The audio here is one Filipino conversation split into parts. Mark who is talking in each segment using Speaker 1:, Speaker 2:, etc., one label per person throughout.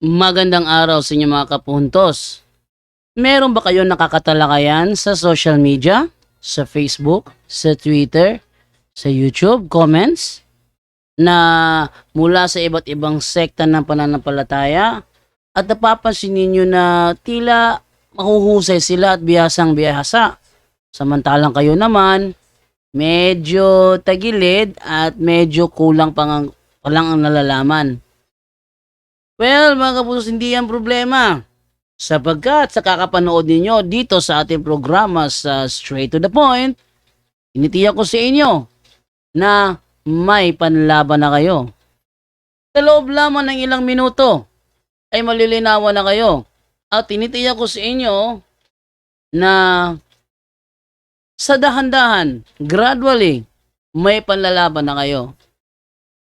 Speaker 1: Magandang araw sa inyo mga kapuntos. Meron ba kayong nakakatalakayan sa social media? Sa Facebook, sa Twitter, sa YouTube, comments? Na mula sa iba't ibang sekta ng pananampalataya at napapansin ninyo na tila mahuhusay sila at bihasang bihasa. Samantalang kayo naman, medyo tagilid at medyo kulang pa lang ang nalalaman. Well, mga kapusos, hindi yan problema. Sapagkat sa kakapanood ninyo dito sa ating programa sa Straight to the Point, initiyak ko sa inyo na may panlaban na kayo. Sa loob lamang ng ilang minuto ay malilinawan na kayo. At tinitiyak ko sa inyo na sa dahan-dahan, gradually, may panlalaban na kayo.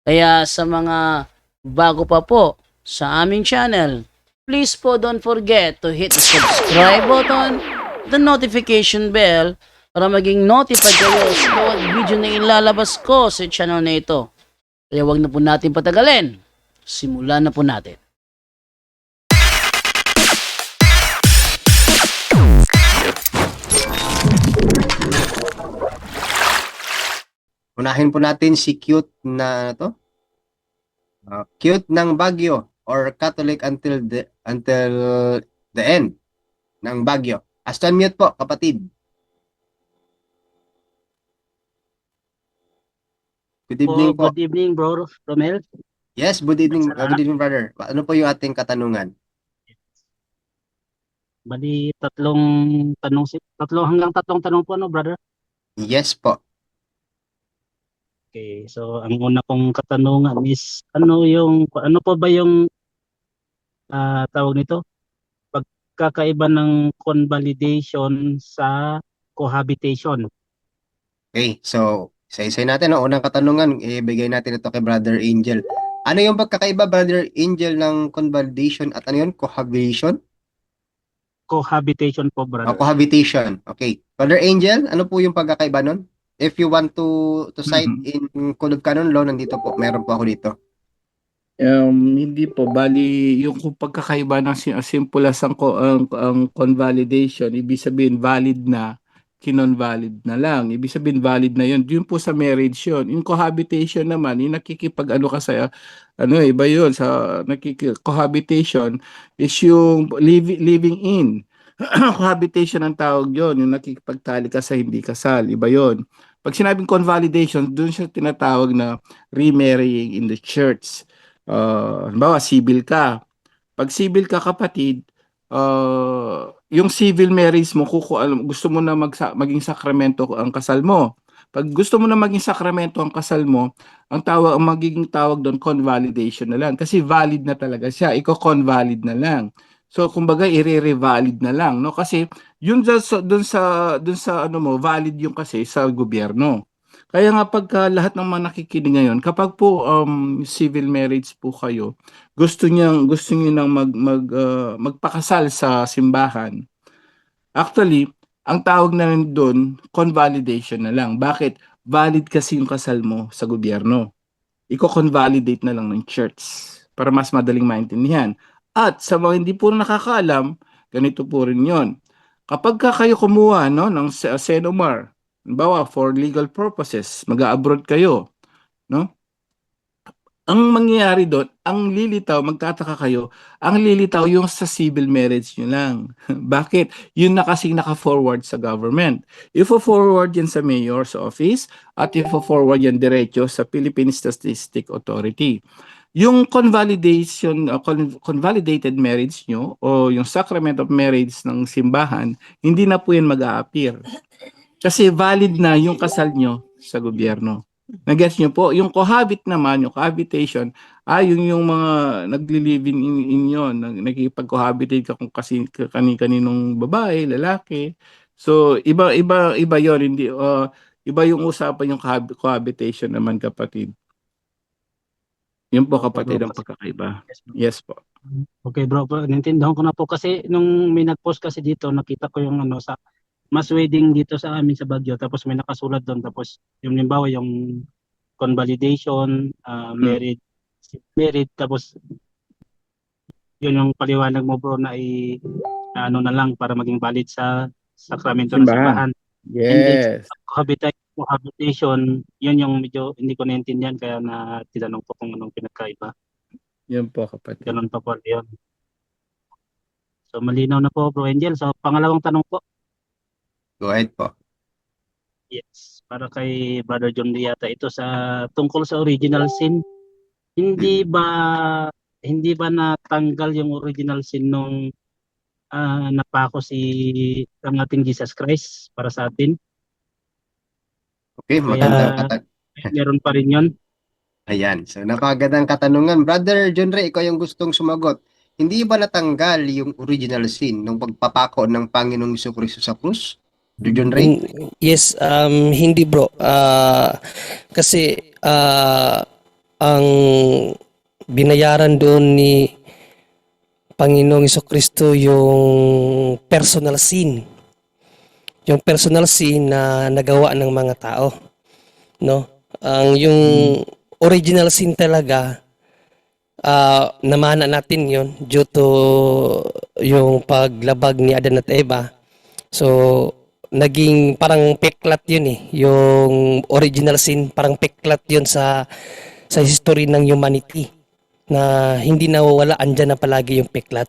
Speaker 1: Kaya sa mga bago pa po sa aming channel, please po don't forget to hit the subscribe button, the notification bell, para maging notified kayo sa bawat video na ilalabas ko sa channel na ito. Kaya wag na po natin patagalin. Simulan na po natin.
Speaker 2: Unahin po natin si cute na to. Cute ng Baguio or Catholic until the end ng Baguio. Aston mute po, kapatid. Good evening po.
Speaker 1: Good evening, bro Romel.
Speaker 2: Yes, good evening, brother. Ano po yung ating katanungan?
Speaker 1: Bali, hanggang tatlong tanong po, no, brother?
Speaker 2: Yes po.
Speaker 1: Okay, so ang una kong katanungan is ano po ba yung tawag nito? Pagkakaiba ng convalidation sa cohabitation.
Speaker 2: Okay, so isa-isay natin. No? Unang katanungan, ibigay natin ito kay Brother Angel. Ano yung pagkakaiba, Brother Angel, ng convalidation at ano yun? Cohabitation?
Speaker 1: Cohabitation po, brother.
Speaker 2: Cohabitation. Okay. Brother Angel, ano po yung pagkakaiba nun? If you want to cite in Code of Canon Law, nandito po. Meron po ako dito.
Speaker 3: Hindi po, bali yung kung pagkakaiba ng simple as ang convalidation, ibig sabihin valid na, kinon-valid na lang. Ibig sabihin valid na yun. Yun po sa marriage yun. Yung cohabitation naman, yung nakikipag-ano ka sa, iba yun, sa cohabitation is yung living in. Cohabitation ang tawag yun, yung nakikipagtali ka sa hindi kasal, iba yun. Pag sinabing convalidation, dun siya tinatawag na remarrying in the church. Halimbawa, civil ka. Pag civil ka, kapatid, yung civil marriage mo, gusto mo na maging sakramento ang kasal mo. Pag gusto mo na maging sakramento ang kasal mo, ang magiging tawag doon, convalidation na lang. Kasi valid na talaga siya. Iko-convalid na lang. So, kumbaga, i-re-valid na lang. No? Kasi, yun dun sa ano mo, valid yung kasi sa gobyerno. Kaya nga pagka lahat ng mga nakikinig ngayon, kapag po civil marriage po kayo, gusto niyo nang magpakasal sa simbahan. Actually, ang tawag na rin doon, convalidation na lang. Bakit? Valid kasi yung kasal mo sa gobyerno. Iko-convalidate na lang ng church para mas madaling maintindihan. At sa mga hindi po nakakaalam, ganito po rin 'yon. Kapag kayo kumuha ng Senomar, halimbawa for legal purposes, mag-a-abroad kayo, no? Ang mangyayari doon, magtataka kayo, ang lilitaw yung sa civil marriage nyo lang. Bakit? Yun na kasing naka-forward sa government. Ifo-forward yan sa mayor's office at ifo-forward yan diretso sa Philippine Statistics Authority. Yung convalidated marriage nyo o yung sacrament of marriage ng simbahan, hindi na po yan mag-a-appear. Kasi valid na yung kasal nyo sa gobyerno. Nag-gets nyo po? Yung yung cohabitation, yung mga nagli-live in yun, nakikipag-cohabitate ka kung kani-kaninong babae, lalaki. So, iba yon, hindi, iba yung usapan yung cohabitation naman, kapatid. Yun po, kapatid, ang pagkakaiba. Yes po.
Speaker 1: Okay, bro, nintindihan ko na po kasi nung may nag-post kasi dito, nakita ko yung sa mass wedding dito sa amin sa Baguio, tapos may nakasulat doon, tapos yung limbawa yung convalidation, married, tapos
Speaker 4: yun yung paliwanag mo bro na ano na lang para maging valid sa sakramento ng simbahan. And then
Speaker 3: Yes.
Speaker 4: cohabitation, yun yung medyo hindi ko naintindihan kaya na tinanong ko kung anong pinagkaiba.
Speaker 3: Yun po kapatid.
Speaker 4: Ganun pa po yun. So malinaw na po bro Angel. So pangalawang tanong po.
Speaker 2: Go ahead po.
Speaker 4: Yes, para kay Brother John Diata ito sa tungkol sa original sin. Hindi ba natanggal yung original sin nung napako ang ating Jesus Christ para sa atin?
Speaker 2: Okay, magandang
Speaker 4: Meron pa rin yun.
Speaker 2: Ayan, so napakagandang katanungan. Brother John Ray, ikaw yung gustong sumagot. Hindi ba natanggal yung original sin nung pagpapako ng Panginoong Jesucristo sa krus? Brother John Ray?
Speaker 5: Yes, hindi bro. Kasi ang binayaran doon ni Panginoong Jesucristo yung personal sin. Yung personal sin na nagawa ng mga tao, no? Yung original sin talaga namana natin yon due to yung paglabag ni Adan at Eva. So naging parang peklat yun yung original sin, parang peklat yun sa history ng humanity na hindi nawawala, andyan na palagi yung peklat.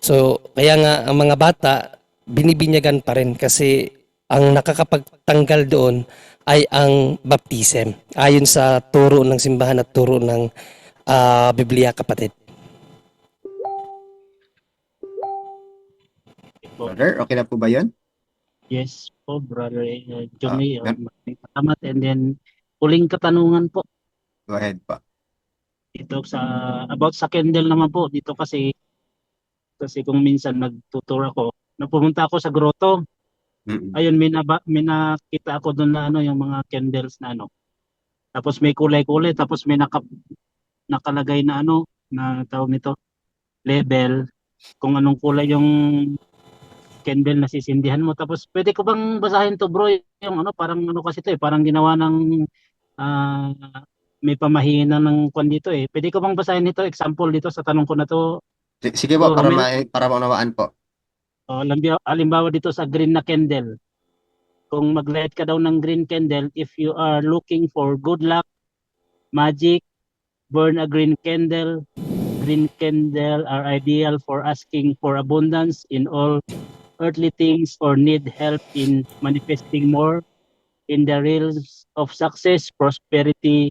Speaker 5: So kaya nga ang mga bata binibinyagan pa rin kasi ang nakakapagtanggal doon ay ang baptism ayon sa turo ng simbahan at turo ng Biblia kapatid.
Speaker 2: Brother, okay na po ba yun?
Speaker 4: Yes po, Brother Johnny.
Speaker 2: Ah,
Speaker 4: Salamat. And then, huling katanungan po.
Speaker 2: Go ahead po.
Speaker 4: Dito about sa candle naman po. Dito kasi kung minsan nagtutur ako, pumunta ako sa grotto. Ayun, may nakita ako doon na yung mga candles na Tapos may kulay-kulay, tapos may nakalagay na na tawag nito, label, kung anong kulay yung candle na sisindihan mo. Tapos pwede ko bang basahin to bro, yung parang kasi to parang ginawa ng may pamahina ng kwan dito Pwede ko bang basahin ito, example dito sa tanong ko na to?
Speaker 2: Sige po, para maunawaan po.
Speaker 4: Halimbawa dito sa green na candle. Kung mag-light ka daw ng green candle, if you are looking for good luck, magic, burn a green candle. Green candle are ideal for asking for abundance in all earthly things or need help in manifesting more in the realms of success, prosperity,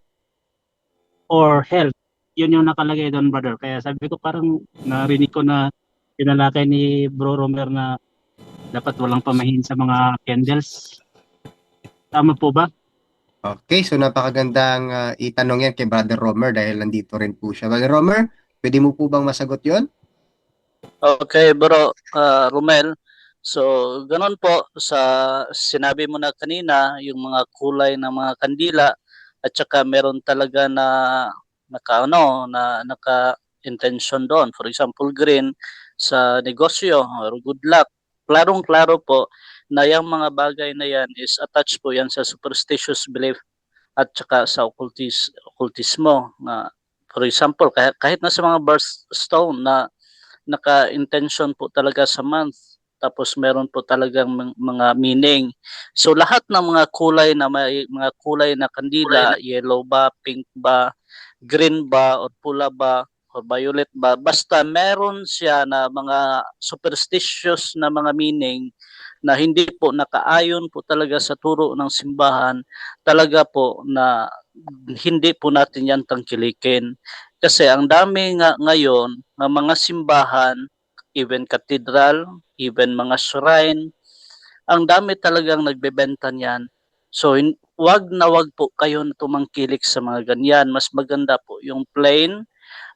Speaker 4: or health. Yun yung nakalagay doon, brother. Kaya sabi ko parang narinig ko na pinalakay ni Bro Romer na dapat walang pamahin sa mga candles. Tama po ba?
Speaker 2: Okay, so napakagandang itanong yan kay Brother Romer dahil nandito rin po siya. Brother Romer, pwede mo po bang masagot yon?
Speaker 6: Okay, bro, Romel. So, ganun po sa sinabi mo na kanina, yung mga kulay ng mga kandila at saka meron talaga na naka-intention doon. For example, green sa negosyo or good luck. Klarong-klaro po na yung mga bagay na yan is attached po yan sa superstitious belief at saka sa occultismo. For example, kahit na sa mga birthstone na naka-intention po talaga sa month, tapos meron po talagang mga meaning. So lahat ng mga kulay na may mga kulay na kandila, yellow ba, pink ba, green ba, o pula ba, o violet ba, basta meron siya na mga superstitious na mga meaning na hindi po nakaayon po talaga sa turo ng simbahan, talaga po na hindi po natin yan tangkilikin. Kasi ang dami nga ngayon ng mga simbahan, even cathedral, even mga shrine, ang dami talagang nagbebenta niyan. So, wag po kayo na tumangkilik sa mga ganyan. Mas maganda po yung plain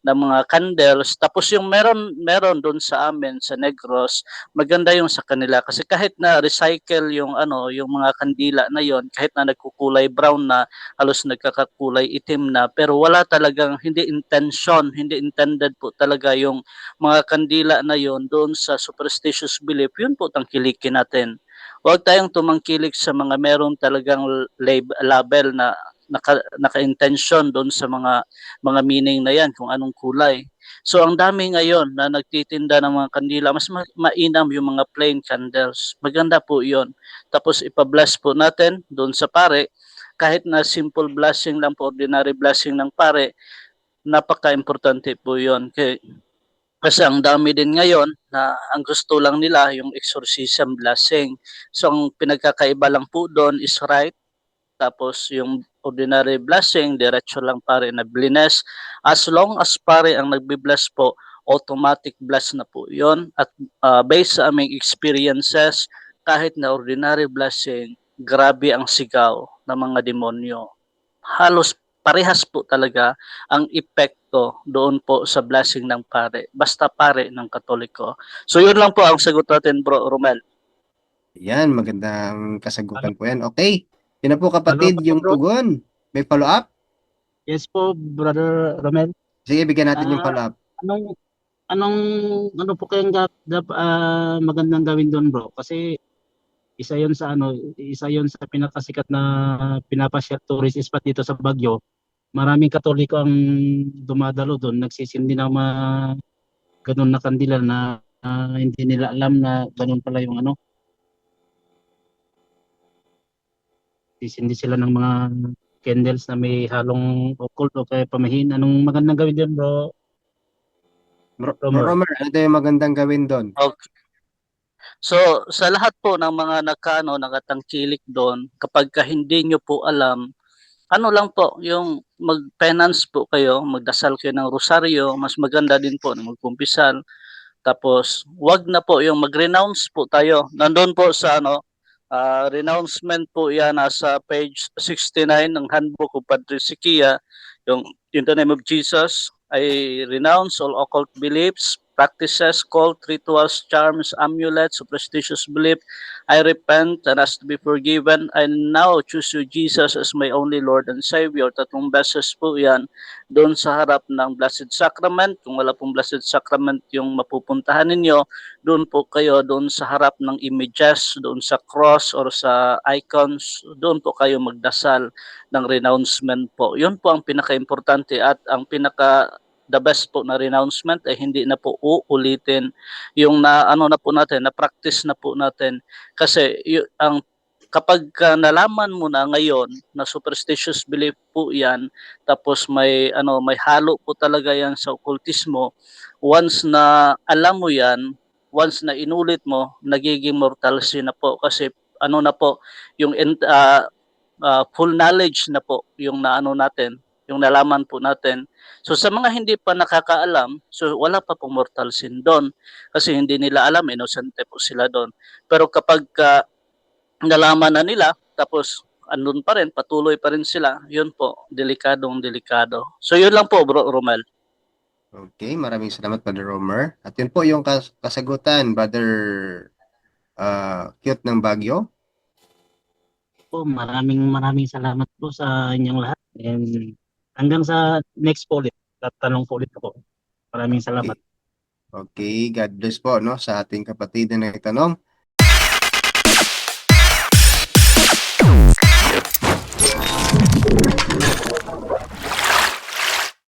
Speaker 6: na mga candles. Tapos yung meron doon sa amin sa Negros, maganda yung sa kanila kasi kahit na recycle yung yung mga kandila na yon, kahit na nagkukulay brown na, halos nagkakakulay itim na, pero wala talagang hindi intended po talaga yung mga kandila na yon doon sa superstitious belief. Yun po tangkilikin natin. Huwag tayong tumangkilik sa mga meron talagang label na naka-intention doon sa mga meaning na yan, kung anong kulay. So ang dami ngayon na nagtitinda ng mga kandila, mas mainam yung mga plain candles. Maganda po 'yon. Tapos ipa-bless po natin doon sa pare, kahit na simple blessing lang po, ordinary blessing ng pare, napaka-importante po 'yon. Kasi ang dami din ngayon na ang gusto lang nila yung exorcism blessing. So ang pinagkakaiba lang po doon is right, tapos yung ordinary blessing, diretso lang pare na bless. As long as pare ang nagbi-bless po, automatic bless na po yon. At based sa aming experiences, kahit na ordinary blessing, grabe ang sigaw ng mga demonyo. Halos parehas po talaga ang epekto doon po sa blessing ng pare. Basta pare ng Katoliko. So yun lang po ang sagot natin, Bro Romel.
Speaker 2: Yan, magandang kasagutan po yan. Okay. Yun na po kapatid,
Speaker 4: Follow-up po,
Speaker 2: yung
Speaker 4: bro.
Speaker 2: tugon. May follow-up?
Speaker 4: Yes po, Brother Romel.
Speaker 2: Sige, bigyan natin yung
Speaker 4: Ah,
Speaker 2: follow-up.
Speaker 4: ano po kayang magandang gawin doon, bro? Kasi isa 'yon sa pinakasikat na pinapasyal tourist spot dito sa Baguio. Maraming Katoliko ang dumadalo doon, nagsisindi ng mga ganun na kandila na hindi nila alam na ganun pala yung sisindi sila ng mga candles na may halong occult o kaya pamahin. Anong magandang gawin doon, bro? Romer.
Speaker 2: Romer, ano tayo magandang gawin doon?
Speaker 6: Okay. So, sa lahat po ng mga nakatangkilik doon, kapag hindi nyo po alam, ano lang po, yung mag-penance po kayo, magdasal kayo ng rosaryo, mas maganda din po na magkumpisal. Tapos, wag na po yung mag-renounce po tayo. Nandun po sa renouncement po yan, nasa page 69 ng Handbook of Padre Sikia, yung in the name of Jesus, I renounce all occult beliefs, practices, cult, rituals, charms, amulets, superstitious belief. I repent and ask to be forgiven. I now choose you, Jesus, as my only Lord and Savior. Tatlong beses po yan doon sa harap ng Blessed Sacrament. Kung wala pong Blessed Sacrament yung mapupuntahan ninyo, doon po kayo, doon sa harap ng images, doon sa cross or sa icons, doon po kayo magdasal ng renouncement po. Yun po ang pinaka-importante at ang the best po na renouncement ay hindi na po uulitin yung na po natin, na practice na po natin. Kasi kapag nalaman mo na ngayon na superstitious belief po yan, tapos may halo po talaga yan sa occultismo, once na alam mo yan, once na inulit mo, nagiging mortal sin na po kasi na po yung full knowledge na po yung natin, yung nalaman po natin. So sa mga hindi pa nakakaalam, so wala pa pong mortal sin doon kasi hindi nila alam, innocente po sila doon. Pero kapag nalaman na nila, tapos andun pa rin, patuloy pa rin sila, yun po, delikado. So yun lang po, Bro Romel.
Speaker 2: Okay, maraming salamat, Brother Romer. At yun po yung kasagutan, Brother Cute ng Baguio.
Speaker 4: Po, maraming salamat po sa inyong lahat. And hanggang sa next po ulit, tatanong po ulit ako. Maraming salamat.
Speaker 2: Okay, God bless po sa ating kapatid na nagtanong.